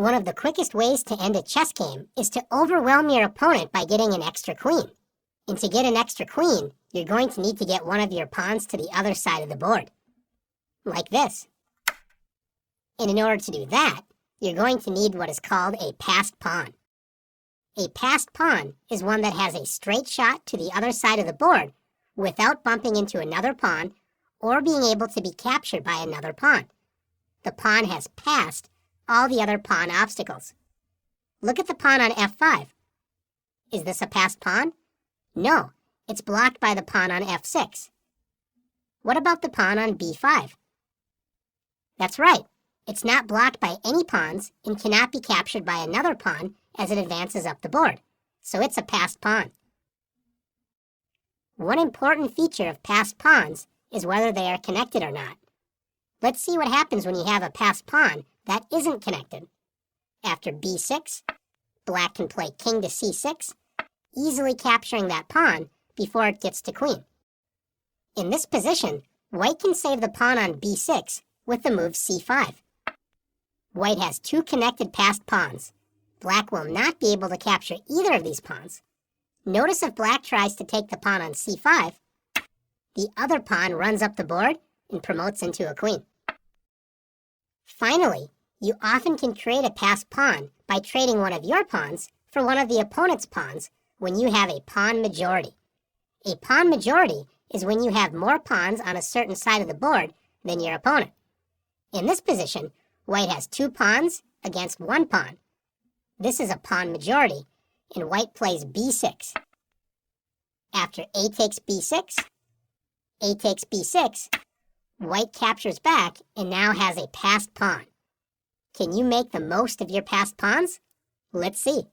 One of the quickest ways to end a chess game is to overwhelm your opponent by getting an extra queen. And to get an extra queen, you're going to need to get one of your pawns to the other side of the board. Like this. And in order to do that, you're going to need what is called a passed pawn. A passed pawn is one that has a straight shot to the other side of the board without bumping into another pawn or being able to be captured by another pawn. The pawn has passed all the other pawn obstacles. Look at the pawn on f5. Is this a passed pawn? No, it's blocked by the pawn on f6. What about the pawn on b5? That's right, it's not blocked by any pawns and cannot be captured by another pawn as it advances up the board, so it's a passed pawn. One important feature of passed pawns is whether they are connected or not. Let's see what happens when you have a passed pawn that isn't connected. After b6, black can play king to c6, easily capturing that pawn before it gets to queen. In this position, white can save the pawn on b6 with the move c5. White has two connected passed pawns. Black will not be able to capture either of these pawns. Notice if black tries to take the pawn on c5, the other pawn runs up the board and promotes into a queen. Finally, you often can create a passed pawn by trading one of your pawns for one of the opponent's pawns when you have a pawn majority. A pawn majority is when you have more pawns on a certain side of the board than your opponent. In this position, white has two pawns against one pawn. This is a pawn majority, and white plays b6. After a takes b6, white captures back and now has a passed pawn. Can you make the most of your passed pawns? Let's see.